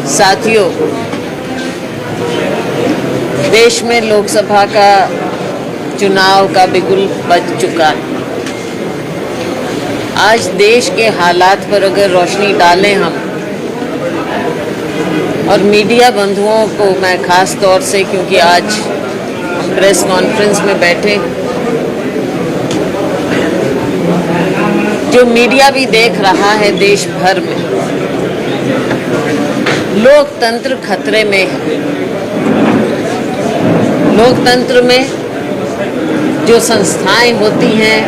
साथियों, देश में लोकसभा का चुनाव का बिगुल बज चुका है। आज देश के हालात पर अगर रोशनी डालें हम, और मीडिया बंधुओं को मैं खास तौर से, क्योंकि आज प्रेस कॉन्फ्रेंस में बैठे, जो मीडिया भी देख रहा है देश भर में, लोकतंत्र खतरे में है। लोकतंत्र में जो संस्थाएं होती हैं,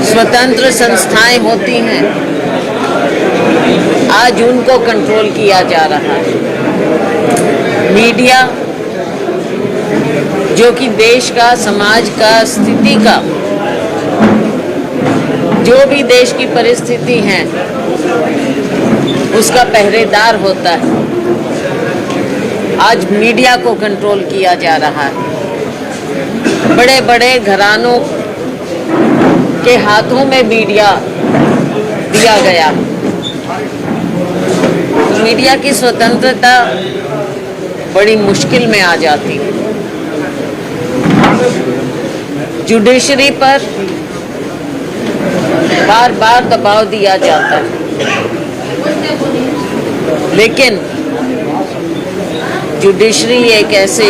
स्वतंत्र संस्थाएं होती हैं, आज उनको कंट्रोल किया जा रहा है। मीडिया, जो कि देश का, समाज का, स्थिति का, जो भी देश की परिस्थिति है उसका पहरेदार होता है, आज मीडिया को कंट्रोल किया जा रहा है। बड़े बड़े घरानों के हाथों में मीडिया दिया गया। तो मीडिया की स्वतंत्रता बड़ी मुश्किल में आ जाती है। जुडिशरी पर बार बार दबाव दिया जाता है, लेकिन जुडिशरी एक ऐसी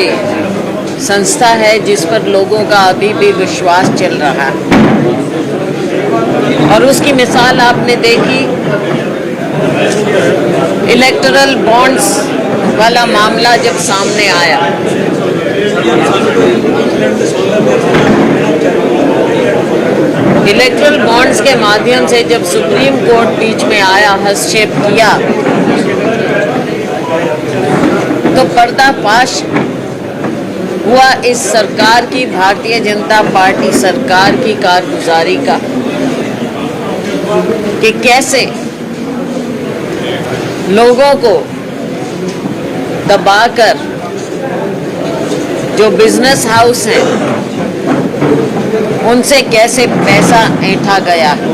संस्था है जिस पर लोगों का अभी भी विश्वास चल रहा है, और उसकी मिसाल आपने देखी। इलेक्टोरल बॉन्ड्स वाला मामला जब सामने आया, इलेक्टोरल बॉन्ड्स के माध्यम से जब सुप्रीम कोर्ट बीच में आया, हस्तक्षेप किया, तो पर्दाफाश हुआ इस सरकार की, भारतीय जनता पार्टी सरकार की कारगुजारी का, कि कैसे लोगों को दबाकर जो बिजनेस हाउस हैं उनसे कैसे पैसा ऐंठा गया है।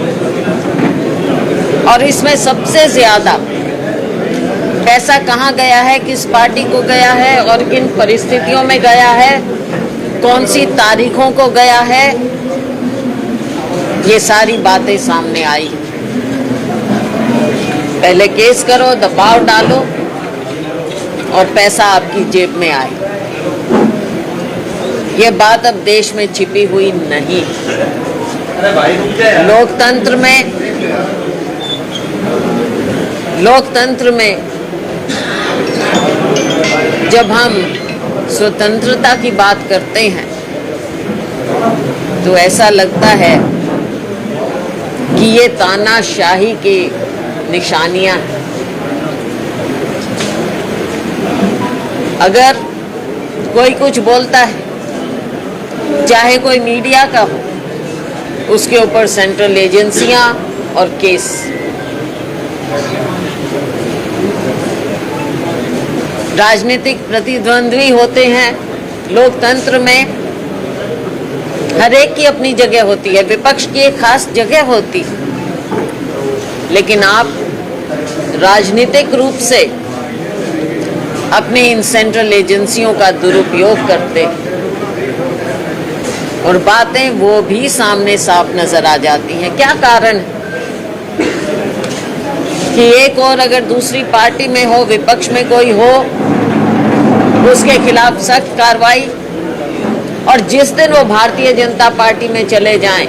और इसमें सबसे ज्यादा पैसा कहाँ गया है, किस पार्टी को गया है और किन परिस्थितियों में गया है, कौन सी तारीखों को गया है, ये सारी बातें सामने आई। पहले केस करो, दबाव डालो और पैसा आपकी जेब में आए। ये बात अब देश में छिपी हुई नहीं। लोकतंत्र में जब हम स्वतंत्रता की बात करते हैं तो ऐसा लगता है कि ये तानाशाही की निशानियां हैं। अगर कोई कुछ बोलता है, चाहे कोई मीडिया का हो, उसके ऊपर सेंट्रल एजेंसियां और केस। राजनीतिक प्रतिद्वंद्वी होते हैं। लोकतंत्र में हर एक की अपनी जगह होती है, विपक्ष की एक खास जगह होती है, लेकिन आप राजनीतिक रूप से अपनी इन सेंट्रल एजेंसियों का दुरुपयोग करते हैं, और बातें वो भी सामने साफ नजर आ जाती हैं। क्या कारण है कि एक और अगर दूसरी पार्टी में हो, विपक्ष में कोई हो, उसके खिलाफ सख्त कार्रवाई, और जिस दिन वो भारतीय जनता पार्टी में चले जाएं,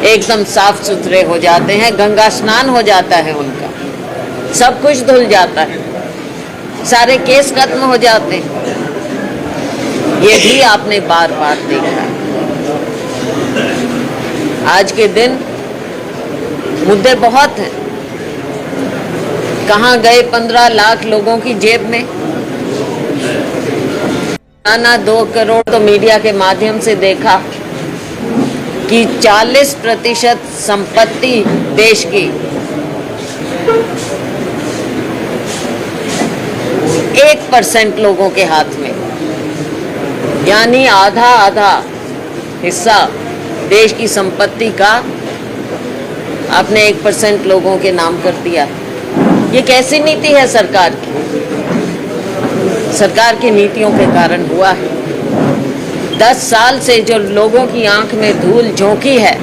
एकदम साफ सुथरे हो जाते हैं, गंगा स्नान हो जाता है उनका, सब कुछ धुल जाता है, सारे केस खत्म हो जाते हैं। ये भी आपने बार बार देखा। आज के दिन मुद्दे बहुत हैं। कहाँ गए 15 लाख लोगों की जेब में? ना 2 करोड़ तो मीडिया के माध्यम से देखा कि 40% संपत्ति देश की 1% लोगों के हाथ में, यानी आधा हिस्सा देश की संपत्ति का आपने 1% लोगों के नाम कर दिया। ये कैसी नीति है सरकार की? सरकार की नीतियों के कारण हुआ है। 10 साल से जो लोगों की आंख में धूल झोंकी है,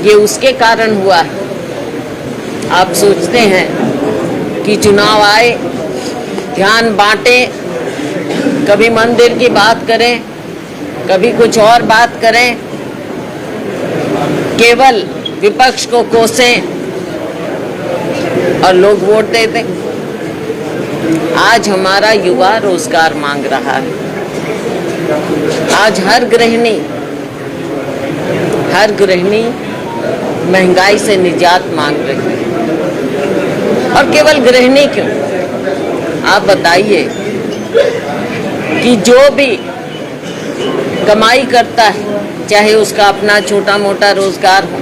ये उसके कारण हुआ है। आप सोचते हैं कि चुनाव आए, ध्यान बांटे, कभी मंदिर की बात करें, कभी कुछ और बात करें, केवल विपक्ष को कोसें और लोग वोट दे दें। आज हमारा युवा रोजगार मांग रहा है। आज हर गृहिणी महंगाई से निजात मांग रही है। और केवल गृहिणी क्यों, आप बताइए कि जो भी कमाई करता है, चाहे उसका अपना छोटा मोटा रोजगार हो,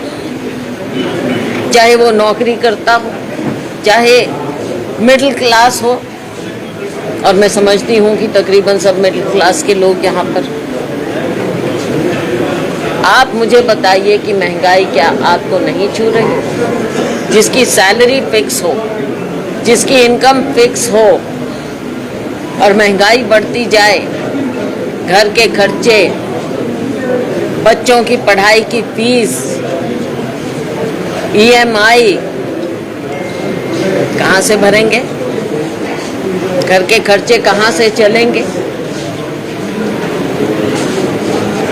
चाहे वो नौकरी करता हो, चाहे मिडिल क्लास हो, और मैं समझती हूँ कि तकरीबन सब मिडिल क्लास के लोग यहाँ पर। आप मुझे बताइए कि महंगाई क्या आपको नहीं छू रही? जिसकी सैलरी फिक्स हो, जिसकी इनकम फिक्स हो और महंगाई बढ़ती जाए, घर के खर्चे, बच्चों की पढ़ाई की फीस, EMI कहाँ से भरेंगे? घर के खर्चे कहाँ से चलेंगे?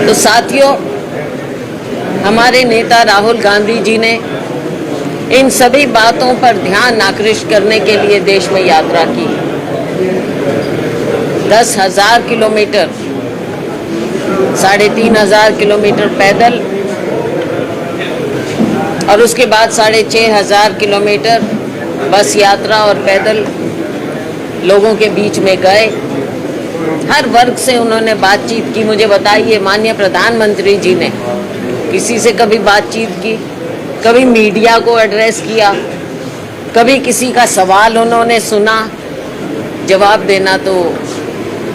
तो साथियों, हमारे नेता राहुल गांधी जी ने इन सभी बातों पर ध्यान आकृष्ट करने के लिए देश में यात्रा की। 10,000 किलोमीटर, 3,500 किलोमीटर पैदल और उसके बाद 6,500 किलोमीटर बस यात्रा और पैदल लोगों के बीच में गए। हर वर्ग से उन्होंने बातचीत की। मुझे बताइए, माननीय प्रधानमंत्री जी ने किसी से कभी बातचीत की? कभी मीडिया को एड्रेस किया? कभी किसी का सवाल उन्होंने सुना? जवाब देना तो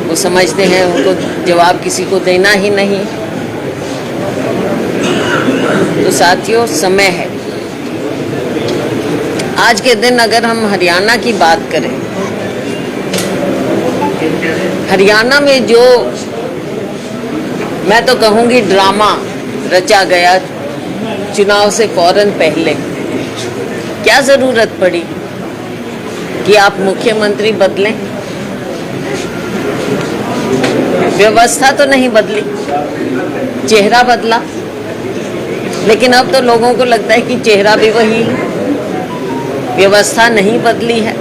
वो समझते हैं उनको जवाब किसी को देना ही नहीं। तो साथियों, समय है। आज के दिन अगर हम हरियाणा की बात करें, हरियाणा में जो मैं तो कहूँगी ड्रामा रचा गया चुनाव से फौरन पहले, क्या जरूरत पड़ी कि आप मुख्यमंत्री बदलें? व्यवस्था तो नहीं बदली, चेहरा बदला। लेकिन अब तो लोगों को लगता है कि चेहरा भी वही, व्यवस्था नहीं बदली है।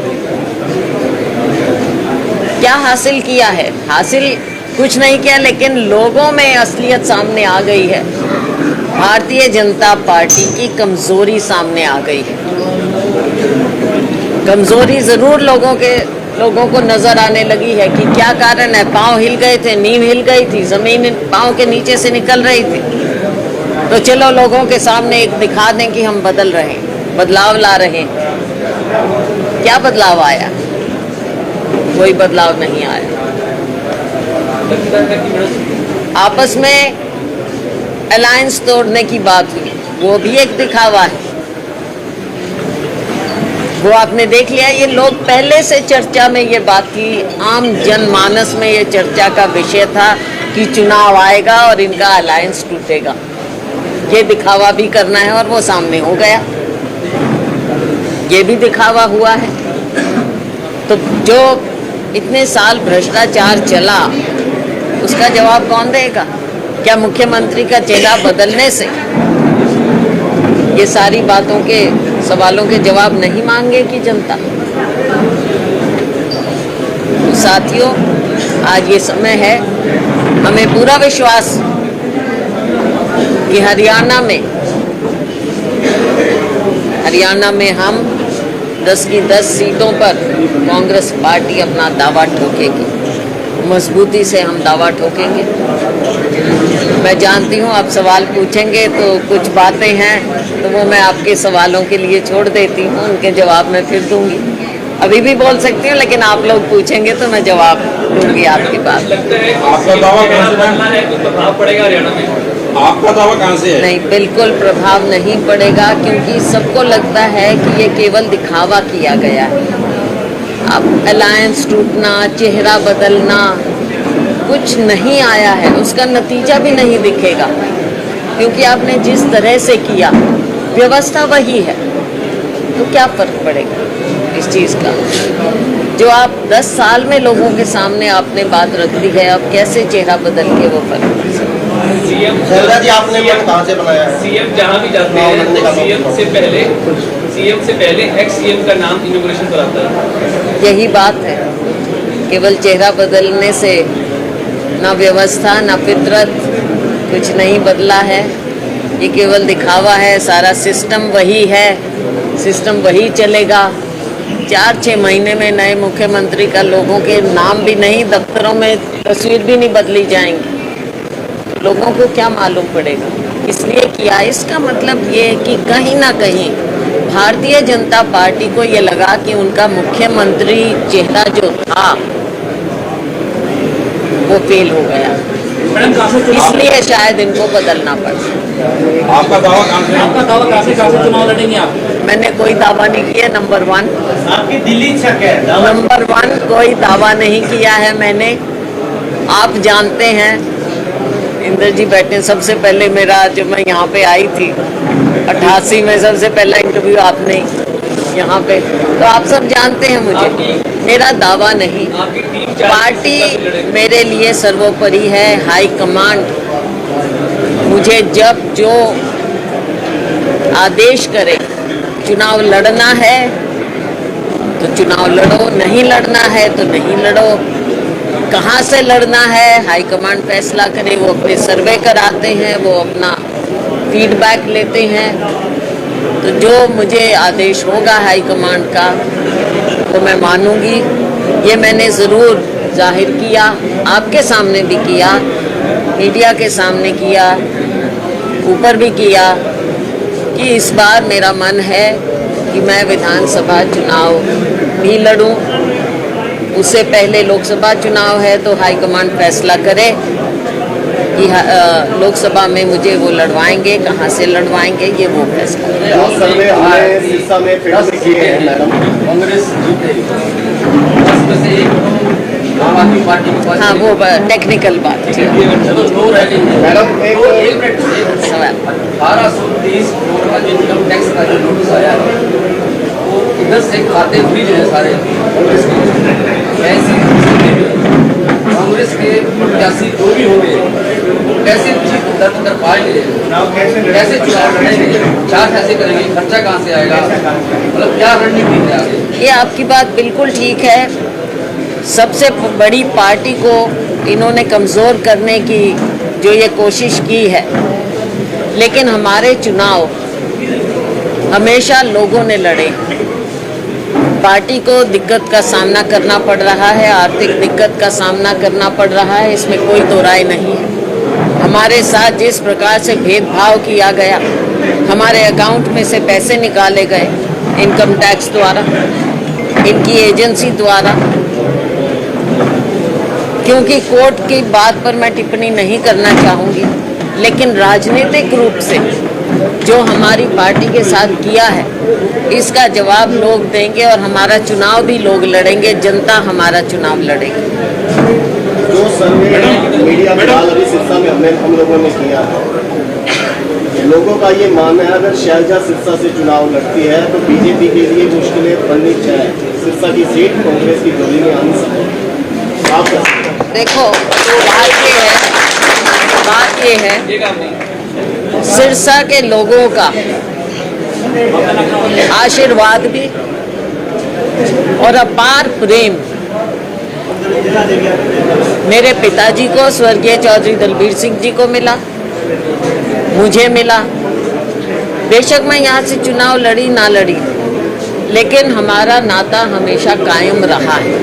क्या हासिल किया है? हासिल कुछ नहीं किया, लेकिन लोगों में असलियत सामने आ गई है। भारतीय जनता पार्टी की कमजोरी सामने आ गई है। कमजोरी जरूर लोगों को नजर आने लगी है कि क्या कारण है। पांव हिल गए थे, नींव हिल गई थी, जमीन पांव के नीचे से निकल रही थी। तो चलो लोगों के सामने एक दिखा दें कि हम बदल रहे हैं, बदलाव ला रहे हैं। क्या बदलाव आया? कोई बदलाव नहीं आया। आपस में अलायंस तोड़ने की बात हुई, वो भी एक दिखावा है। वो आपने देख लिया। ये लोग पहले से चर्चा में ये बात थी, आम जनमानस में ये चर्चा का विषय था कि चुनाव आएगा और इनका अलायंस टूटेगा। ये दिखावा भी करना है और वो सामने हो गया। ये भी दिखावा हुआ है। तो जो इतने साल भ्रष्टाचार चला, उसका जवाब कौन देगा? क्या मुख्यमंत्री का चेहरा बदलने से ये सारी बातों के सवालों के जवाब नहीं मांगेगी जनता? तो साथियों, आज ये समय है, हमें पूरा विश्वास कि हरियाणा में हम 10 की 10 सीटों पर कांग्रेस पार्टी अपना दावा ठोकेगी। मजबूती से हम दावा ठोकेंगे। मैं जानती हूँ आप सवाल पूछेंगे, तो कुछ बातें हैं तो वो मैं आपके सवालों के लिए छोड़ देती हूँ, उनके जवाब मैं फिर दूंगी। अभी भी बोल सकती हूँ, लेकिन आप लोग पूछेंगे तो मैं जवाब दूंगी आपकी बात। आपका दावा प्रभाव पड़ेगा हरियाणा में? आपका दावा कहाँ से है? नहीं, बिल्कुल प्रभाव नहीं पड़ेगा, क्योंकि सबको लगता है कि ये केवल दिखावा किया गया है। अब अलायंस टूटना, चेहरा बदलना, कुछ नहीं आया है, उसका नतीजा भी नहीं दिखेगा, क्योंकि आपने जिस तरह से किया, व्यवस्था वही है, तो क्या फर्क पड़ेगा इस चीज़ का? जो आप 10 साल में लोगों के सामने आपने बात रख दी है, अब कैसे चेहरा बदल के वो फर्क पड़ सकता है? सीएम जी आपने मन कहाँ से बनाया है? सीएम जहाँ भी जाते हैं तो सीएम से पहले एक्स सीएम का नाम इनॉग्रेशन कराता है। यही बात है, केवल चेहरा बदलने से ना व्यवस्था ना फितरत कुछ नहीं बदला है। ये केवल दिखावा है, सारा सिस्टम वही है, सिस्टम वही चलेगा। 4-6 महीने में नए मुख्यमंत्री का लोगों के नाम भी नहीं, दफ्तरों में तस्वीर भी नहीं बदली जाएंगी, तो लोगों को क्या मालूम पड़ेगा? इसलिए किया। इसका मतलब ये है कि कहीं ना कहीं भारतीय जनता पार्टी को ये लगा कि उनका मुख्यमंत्री चेहरा जो था वो फेल हो गया, इसलिए शायद इनको बदलना पड़ा। आपका दावा कहाँ से है? आपका दावा कहाँ से चुनाव लड़ेंगे आप? मैंने कोई दावा नहीं किया। नंबर 1 आपकी दिल्ली इच्छा क्या है? नंबर 1 कोई दावा नहीं किया है मैंने। आप जानते हैं, इंद्र जी बैठे, सबसे पहले मेरा, जब मैं यहाँ पे आई थी 88 में, सबसे पहला इंटरव्यू आपने यहाँ पे, तो आप सब जानते हैं मुझे। मेरा दावा नहीं, पार्टी मेरे लिए सर्वोपरि है, हाई कमांड मुझे जब जो आदेश करे, चुनाव लड़ना है तो चुनाव लड़ो, नहीं लड़ना है तो नहीं लड़ो। कहाँ से लड़ना है हाईकमांड फैसला करे, वो अपने सर्वे कराते हैं, वो अपना फीडबैक लेते हैं। तो जो मुझे आदेश होगा हाईकमांड का वो मैं मानूंगी। ये मैंने ज़रूर जाहिर किया, आपके सामने भी किया, मीडिया के सामने किया, ऊपर भी किया, कि इस बार मेरा मन है कि मैं विधानसभा चुनाव भी लड़ूं। उससे पहले लोकसभा चुनाव है, तो हाईकमांड फैसला करे कि लोकसभा में मुझे वो लड़वाएंगे, कहाँ से लड़वाएंगे, ये वो फैसला करें। सर्वे हमने सिरसा में फिर से किए हैं मैडम। कांग्रेस जीतेगी, आम आदमी पार्टी के पास। हाँ, वो टेक्निकल बात थी। चलो 2 रैली मैडम, एक मिनट सवाल 1830 करोड़ का जो इनकम टैक्स का जो नोटिस आया है, वो इधर से खाते फ्रीज हैं सारे कांग्रेस के। ऐसी कांग्रेस के प्रत्याशी जो भी होंगे वो कैसे जीत दर्ज कर पाएंगे, कैसे चुनाव लड़ेंगे, क्या कैसे करेंगे, खर्चा कहाँ से आएगा, मतलब क्या रणनीति है आगे? ये आपकी बात बिल्कुल ठीक है। सबसे बड़ी पार्टी को इन्होंने कमज़ोर करने की जो ये कोशिश की है, लेकिन हमारे चुनाव हमेशा लोगों ने लड़े। पार्टी को दिक्कत का सामना करना पड़ रहा है, आर्थिक दिक्कत का सामना करना पड़ रहा है, इसमें कोई दो राय नहीं है। हमारे साथ जिस प्रकार से भेदभाव किया गया, हमारे अकाउंट में से पैसे निकाले गए इनकम टैक्स द्वारा, इनकी एजेंसी द्वारा। क्योंकि कोर्ट की बात पर मैं टिप्पणी नहीं करना चाहूँगी, लेकिन राजनीतिक रूप से जो हमारी पार्टी के साथ किया है, इसका जवाब लोग देंगे और हमारा चुनाव भी लोग लड़ेंगे, जनता हमारा चुनाव लड़ेगी। जो सर्वे मीडिया में अभी सिरसा में हम लोगों ने किया है, लोगों का ये मानना है अगर शैलजा सिरसा से चुनाव लड़ती है तो बीजेपी के लिए मुश्किलें बढ़नी चाहिए, सिरसा की सीट कांग्रेस की झोली में आनी चाहिए। आप देखो, बात ये है सिरसा के लोगों का आशीर्वाद भी और अपार प्रेम मेरे पिताजी को, स्वर्गीय चौधरी दलबीर सिंह जी को मिला, मुझे मिला। बेशक मैं यहाँ से चुनाव लड़ी ना लड़ी, लेकिन हमारा नाता हमेशा कायम रहा है।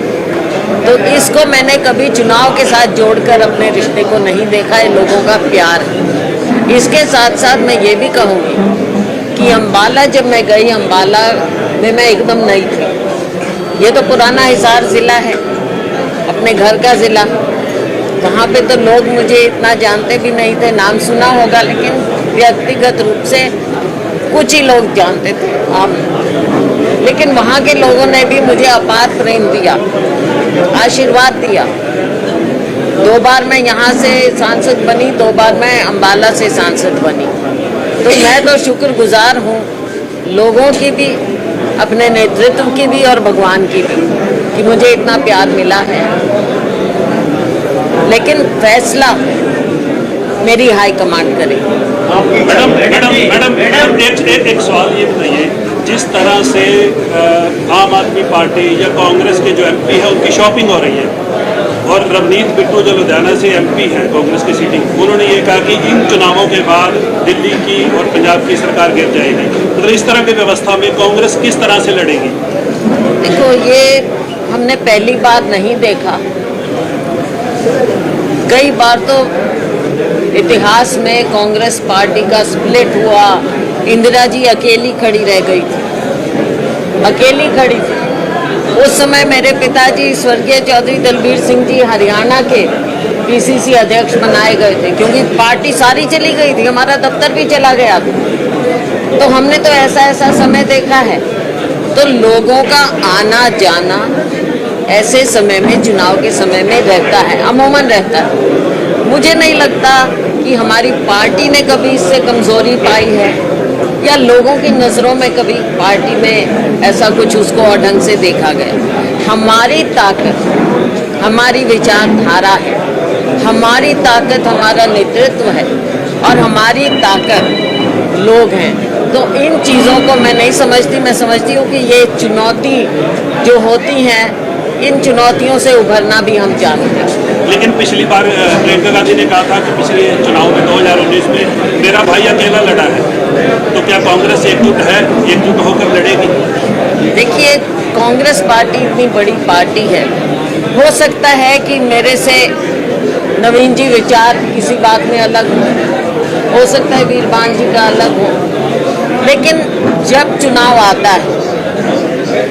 तो इसको मैंने कभी चुनाव के साथ जोड़कर अपने रिश्ते को नहीं देखा है, लोगों का प्यार है। इसके साथ साथ मैं ये भी कहूँगी कि अम्बाला जब मैं गई, अम्बाला में मैं एकदम नई थी। ये तो पुराना हिसार ज़िला है, अपने घर का ज़िला। वहाँ पे तो लोग मुझे इतना जानते भी नहीं थे, नाम सुना होगा लेकिन व्यक्तिगत रूप से कुछ ही लोग जानते थे आम। लेकिन वहाँ के लोगों ने भी मुझे अपार प्रेम दिया, आशीर्वाद दिया। 2 बार मैं यहाँ से सांसद बनी, 2 बार मैं अम्बाला से सांसद बनी। तो मैं तो शुक्रगुजार हूँ लोगों की भी, अपने नेतृत्व की भी और भगवान की भी, कि मुझे इतना प्यार मिला है। लेकिन फैसला मेरी हाई कमांड करेगी। मैडम एक सवाल ये बताइए, जिस तरह से आम आदमी पार्टी या कांग्रेस के जो एमपी है उनकी शॉपिंग हो रही है, और रवनीत बिट्टू जो लुधियाना से एमपी हैं कांग्रेस की सीटिंग, उन्होंने ये कहा कि इन चुनावों के बाद दिल्ली की और पंजाब की सरकार गिर जाएगी। मतलब इस तरह की व्यवस्था में कांग्रेस किस तरह से लड़ेगी? देखो, ये हमने पहली बार नहीं देखा, कई बार तो इतिहास में कांग्रेस पार्टी का स्प्लिट हुआ। इंदिरा जी अकेली खड़ी रह गई थी, अकेली खड़ी थी। उस समय मेरे पिताजी स्वर्गीय चौधरी दलबीर सिंह जी हरियाणा के पीसीसी अध्यक्ष बनाए गए थे, क्योंकि पार्टी सारी चली गई थी, हमारा दफ्तर भी चला गया था। तो हमने तो ऐसा समय देखा है। तो लोगों का आना जाना ऐसे समय में, चुनाव के समय में रहता है, अमूमन रहता है। मुझे नहीं लगता कि हमारी पार्टी ने कभी इससे कमजोरी पाई है, या लोगों की नज़रों में कभी पार्टी में ऐसा कुछ उसको अढंग से देखा गया। हमारी ताकत हमारी विचारधारा है, हमारी ताकत हमारा नेतृत्व है, और हमारी ताकत लोग हैं। तो इन चीज़ों को मैं नहीं समझती। मैं समझती हूँ कि ये चुनौती जो होती हैं, इन चुनौतियों से उभरना भी हम जानते हैं। लेकिन पिछली बार प्रियंका गांधी ने कहा था कि पिछले चुनाव में 2019 में मेरा भाई अकेला लड़ा है, तो क्या कांग्रेस एकजुट है, एकजुट होकर लड़ेगी? देखिए, कांग्रेस पार्टी इतनी बड़ी पार्टी है, हो सकता है कि मेरे से नवीन जी विचार किसी बात में अलग हो सकता है वीरबान जी का अलग हो, लेकिन जब चुनाव आता है,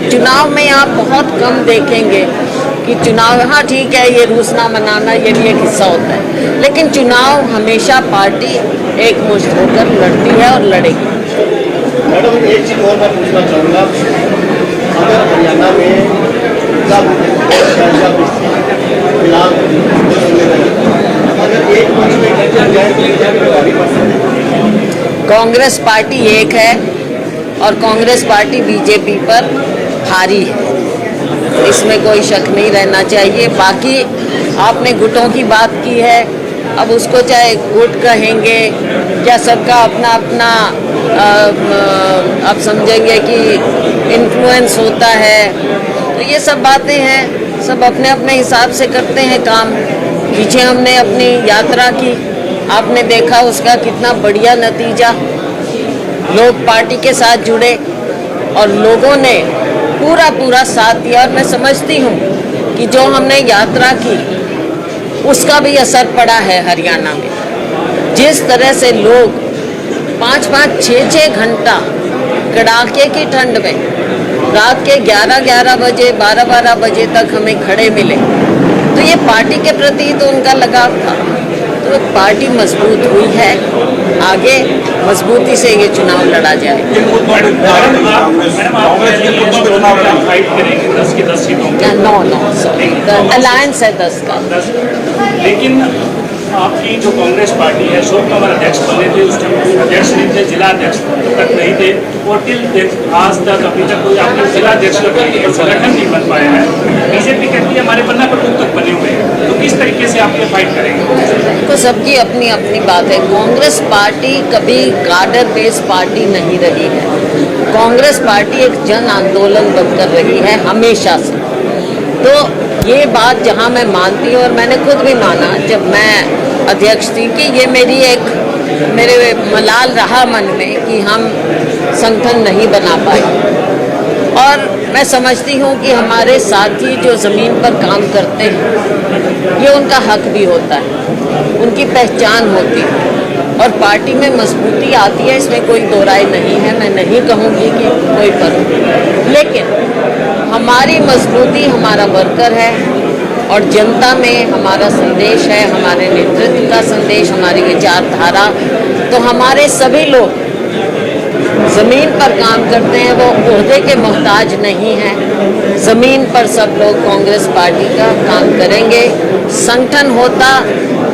चुनाव में आप बहुत कम देखेंगे कि चुनाव, हाँ ठीक है, ये रूसना मनाना ये भी एक हिस्सा होता है, लेकिन चुनाव हमेशा पार्टी एकमुश्त होकर लड़ती है और लड़ेगी। मैडम, एक चीज़ और मैं पूछना चाहूँगा, अगर हरियाणा में फिलहाल अगर एक मंच में जाए तो प्रभावी पड़ सकते हैं। कांग्रेस पार्टी एक है और कांग्रेस पार्टी बीजेपी पर हारी है, इसमें कोई शक नहीं रहना चाहिए। बाकी आपने गुटों की बात की है, अब उसको चाहे गुट कहेंगे या सबका अपना अपना आप समझेंगे कि इन्फ्लुएंस होता है, तो ये सब बातें हैं, सब अपने अपने हिसाब से करते हैं काम। पीछे हमने अपनी यात्रा की, आपने देखा उसका कितना बढ़िया नतीजा, लोग पार्टी के साथ जुड़े और लोगों ने पूरा साथ दिया। और मैं समझती हूँ कि जो हमने यात्रा की उसका भी असर पड़ा है हरियाणा में। जिस तरह से लोग 5-5, 6-6 घंटा कड़ाके की ठंड में रात के 11-11 बजे, 12-12 बजे तक हमें खड़े मिले, तो ये पार्टी के प्रति तो उनका लगाव था। तो पार्टी मजबूत हुई है, आगे मजबूती से ये चुनाव लड़ा जाए। नो सॉरी, अलायंस है 10 का। लेकिन आपकी जो कांग्रेस पार्टी है, अशोक तंवर अध्यक्ष बने थे, उस टाइम अध्यक्ष नहीं थे, जिला अध्यक्ष तक नहीं थे, और टिल आज तक अभी तक कोई आपने जिला अध्यक्ष का संगठन नहीं बन पाया है। बीजेपी कहती है हमारे पन्ना पर तक बने हुए हैं, तो किस तरीके से आप ये फाइट करेंगे? तो सबकी अपनी अपनी बात है। कांग्रेस पार्टी कभी कार्डर बेस्ड पार्टी नहीं रही है। कांग्रेस पार्टी एक जन आंदोलन बनकर रही है हमेशा से। तो ये बात जहाँ मैं मानती हूँ, और मैंने खुद भी माना जब मैं अध्यक्ष थी, कि ये मेरे मलाल रहा मन में कि हम संगठन नहीं बना पाए। और मैं समझती हूँ कि हमारे साथी जो ज़मीन पर काम करते हैं, ये उनका हक भी होता है, उनकी पहचान होती है, और पार्टी में मजबूती आती है, इसमें कोई दो राय नहीं है। मैं नहीं कहूँगी कि कोई फर्क, लेकिन हमारी मजबूती हमारा वर्कर है, और जनता में हमारा संदेश है, हमारे नेतृत्व का संदेश, हमारी विचारधारा। तो हमारे सभी लोग ज़मीन पर काम करते हैं, वो ओहदे के मोहताज नहीं हैं। ज़मीन पर सब लोग कांग्रेस पार्टी का काम करेंगे। संगठन होता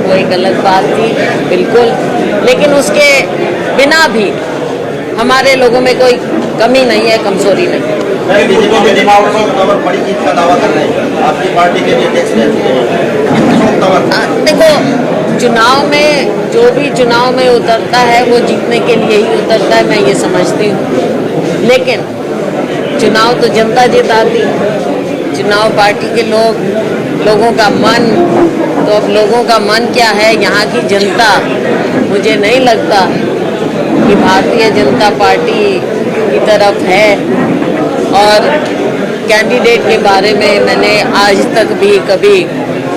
वो एक अलग बात थी, बिल्कुल, लेकिन उसके बिना भी हमारे लोगों में कोई कमी नहीं है, कमजोरी नहीं। बड़ी जीत का दावा कर रहे हैं आपकी पार्टी के लिए देखो, चुनाव में जो भी चुनाव में उतरता है वो जीतने के लिए ही उतरता है, मैं ये समझती हूँ। लेकिन चुनाव तो जनता जिताती, चुनाव पार्टी के लोगों का मन, तो अब लोगों का मन क्या है, यहाँ की जनता, मुझे नहीं लगता कि भारतीय जनता पार्टी की तरफ है। और कैंडिडेट के बारे में मैंने आज तक भी कभी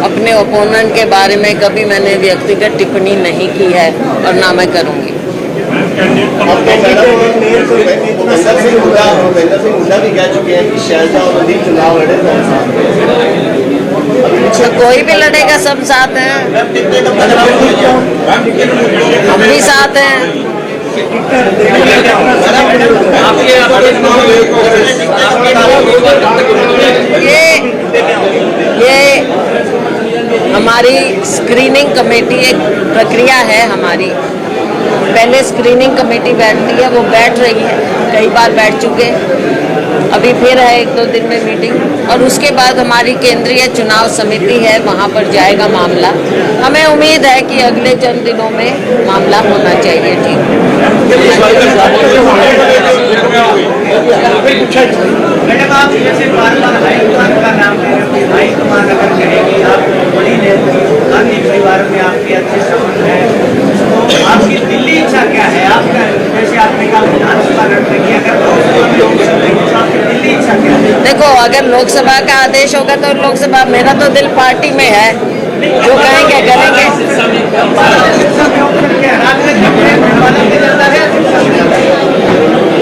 अपने ओपोनेंट के बारे में कभी मैंने व्यक्तिगत टिप्पणी नहीं की है और ना मैं करूँगी। भी कह चुके हैं कि शैलजा और रणदीप चुनाव लड़े तो कोई भी लड़ेगा, सब साथ हैं, हम भी साथ हैं। ये हमारी स्क्रीनिंग कमेटी, एक प्रक्रिया है हमारी। पहले स्क्रीनिंग कमेटी बैठती है, वो बैठ रही है, कई बार बैठ चुके, अभी फिर है 1-2 दिन में मीटिंग, और उसके बाद हमारी केंद्रीय चुनाव समिति है, वहाँ पर जाएगा मामला। हमें उम्मीद है कि अगले चंद दिनों में मामला होना चाहिए। ठीक, मैडम, आप जैसे बार-बार हाईकमान का नाम ले रहे हो, हाईकमान अगर कहेगी, आप बड़ी गांधी परिवार में आपके अच्छे संबंध हैं, तो आपकी दिल्ली इच्छा क्या है? आपका जैसे आपने कहा विधानसभा लड़ने की, अगर लोकसभा में होगी तो आपकी दिल्ली इच्छा क्या है? देखो, अगर लोकसभा का आदेश होगा तो लोकसभा, मेरा तो दिल पार्टी में है, जो कहेंगे करेंगे।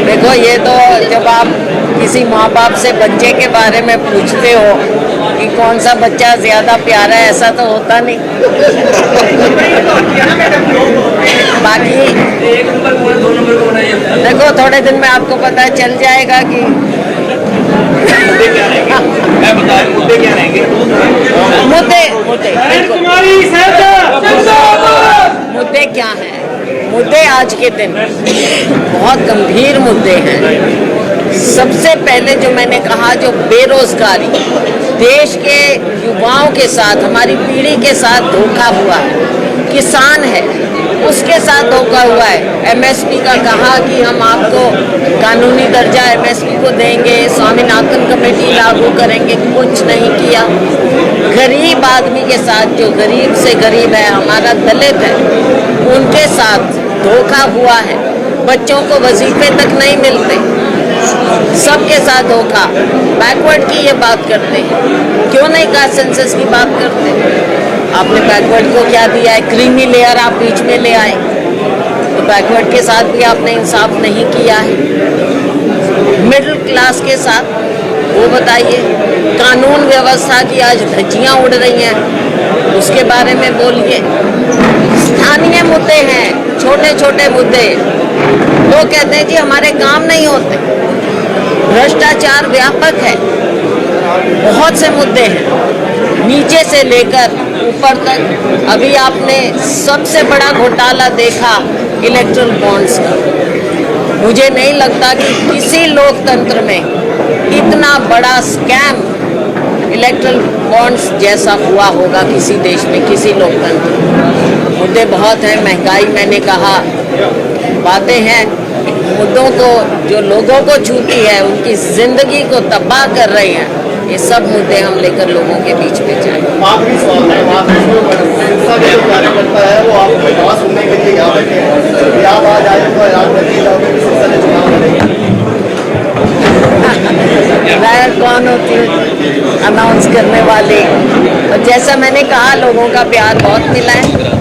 देखो, ये तो जब आप किसी माँ बाप से बच्चे के बारे में पूछते हो कि कौन सा बच्चा ज्यादा प्यारा है, ऐसा तो होता नहीं। बाकी देखो, थोड़े दिन में आपको पता चल जाएगा कि मुद्दे क्या हैं। मुद्दे आज के दिन बहुत गंभीर मुद्दे हैं। सबसे पहले जो मैंने कहा, जो बेरोजगारी, देश के युवाओं के साथ, हमारी पीढ़ी के साथ धोखा हुआ है, किसान है उसके साथ धोखा हुआ है। एमएसपी का कहा कि हम आपको कानूनी दर्जा एमएसपी को देंगे, स्वामीनाथन कमेटी लागू करेंगे, कुछ नहीं किया। गरीब आदमी के साथ, जो गरीब से गरीब है, हमारा दलित है, उनके साथ धोखा हुआ है। बच्चों को वजीफे तक नहीं मिलते, सबके साथ धोखा। बैकवर्ड की ये बात करते हैं, क्यों नहीं कास्ट सेंसस की बात करते? आपने बैकवर्ड को क्या दिया है? क्रीमी लेयर आप बीच में ले आए, तो बैकवर्ड के साथ भी आपने इंसाफ नहीं किया है। मिडिल क्लास के साथ वो बताइए। कानून व्यवस्था की आज धज्जियां उड़ रही हैं, उसके बारे में बोलिए। स्थानीय मुद्दे हैं, छोटे छोटे मुद्दे। लोग कहते हैं जी हमारे काम नहीं होते, भ्रष्टाचार व्यापक है, बहुत से मुद्दे हैं, नीचे से लेकर ऊपर तक। अभी आपने सबसे बड़ा घोटाला देखा इलेक्ट्रल बॉन्ड्स का। मुझे नहीं लगता कि किसी लोकतंत्र में इतना बड़ा स्कैम इलेक्ट्रल बॉन्ड्स जैसा हुआ होगा किसी देश में, किसी लोकतंत्र। मुद्दे बहुत हैं, महंगाई मैंने कहा, बातें हैं, मुद्दों को जो लोगों को छूती है, उनकी जिंदगी को तबाह कर रही हैं, ये सब मुद्दे हम लेकर लोगों के बीच में जाएं। आखिरी सवाल है, सिरसा के जो कार्यकर्ता है वो आपको बात सुनने के लिए यहाँ बैठे हैं, आप आज आए तो याद रखिए जाओगे कि सिरसा के चुनाव लड़ेंगे। मैं कौन होती हूँ अनाउंस करने वाली? और जैसा मैंने कहा, लोगों का प्यार बहुत मिला है।